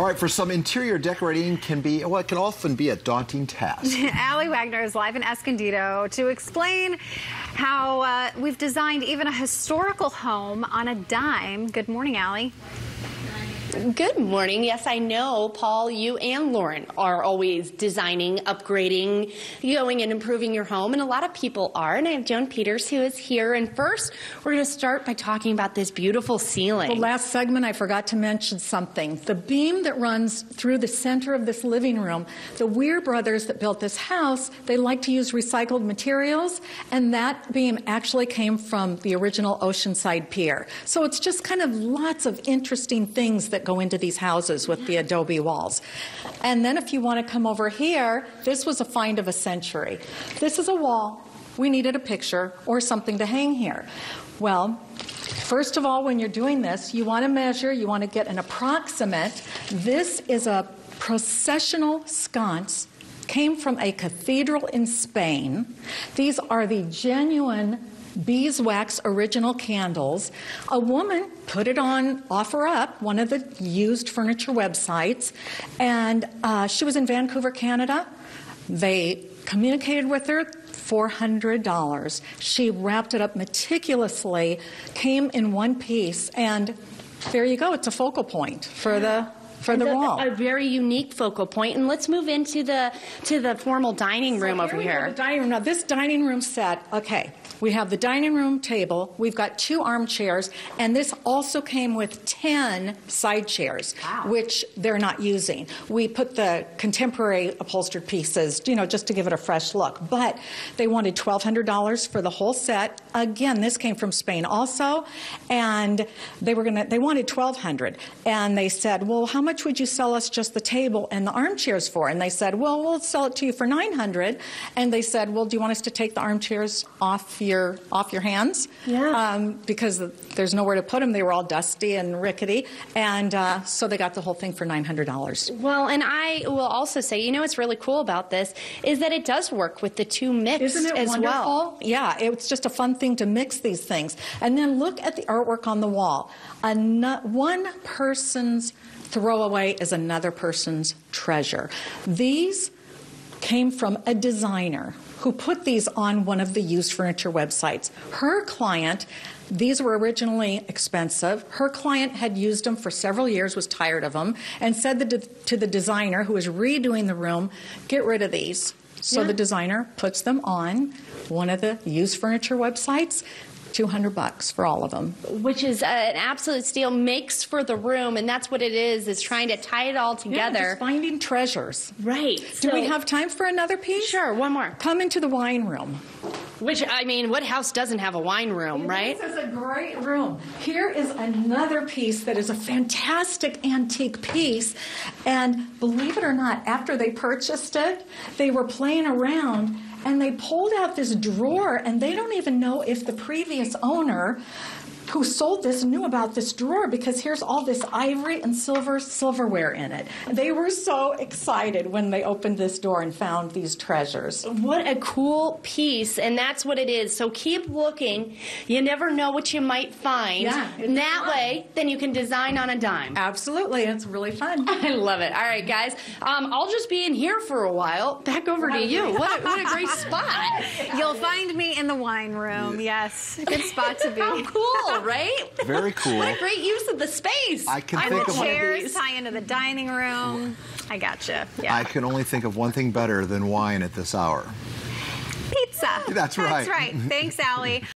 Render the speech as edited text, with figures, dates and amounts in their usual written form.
All right, for some, interior decorating can be, well, it can often be a daunting task. Allie Wagner is live in Escondido to explain how we've designed even a historical home on a dime. Good morning, Allie. Good morning. Yes, I know, Paul, you and Lauren are always designing, upgrading, going and improving your home, and a lot of people are. And I have Joan Peters who is here. And first, we're going to start by talking about this beautiful ceiling. The last segment, I forgot to mention something. The beam that runs through the center of this living room, the Weir brothers that built this house, they like to use recycled materials, and that beam actually came from the original Oceanside Pier. So it's just kind of lots of interesting things that go into these houses with the adobe walls. And then if you want to come over here, this was a find of a century. This is a wall. We needed a picture or something to hang here. Well, first of all, when you're doing this, you want to measure, you want to get an approximate. This is a processional sconce, came from a cathedral in Spain. These are the genuine beeswax original candles. A woman put it on OfferUp, one of the used furniture websites, and she was in Vancouver, Canada. They communicated with her, $400. She wrapped it up meticulously, came in one piece, and there you go. It's a focal point for the wall. A very unique focal point. And let's move into the formal dining room over here. The dining room. Now, this dining room set, okay, we have the dining room table, we've got 2 armchairs, and this also came with 10 side chairs, which they're not using. We put the contemporary upholstered pieces, you know, just to give it a fresh look. But they wanted $1,200 for the whole set. Again, this came from Spain also, and they wanted $1,200. And they said, well, how much would you sell us just the table and the armchairs for? And they said, well, we'll sell it to you for $900. And they said, well, do you want us to take the armchairs off your hands? Yeah. Because there's nowhere to put them. They were all dusty and rickety. And so they got the whole thing for $900. Well, and I will also say, you know what's really cool about this is that it does work with the 2 mixed Isn't it as wonderful? well. Yeah, it's just a fun thing to mix these things. And then look at the artwork on the wall. One person's throwaway is another person's treasure. These came from a designer who put these on one of the used furniture websites. Her client, these were originally expensive. Her client had used them for several years, was tired of them, and said to the designer who was redoing the room, get rid of these. So the designer puts them on one of the used furniture websites. $200 for all of them. Which is an absolute steal, makes for the room, and that's what it is trying to tie it all together. Yeah, just finding treasures. Right. Do we have time for another piece? Sure, one more. Come into the wine room. Which, I mean, what house doesn't have a wine room, right? This is a great room. Here is another piece that is a fantastic antique piece, and believe it or not, after they purchased it, they were playing around and they pulled out this drawer, and they don't even know if the previous owner who sold this knew about this drawer, because here's all this ivory and silverware in it. They were so excited when they opened this door and found these treasures. What a cool piece, and that's what it is. So keep looking. You never know what you might find. Yeah, and that way, then you can design on a dime. Absolutely, it's really fun. I love it. All right, guys, I'll just be in here for a while. Back over to you. What a great spot. You'll find me in the wine room. Yes, good spot to be. How cool, right? Very cool. What a great use of the space. I can And think the of chairs tie into the dining room. I gotcha. Yeah. I can only think of one thing better than wine at this hour. Pizza. That's right. That's right. Thanks, Allie.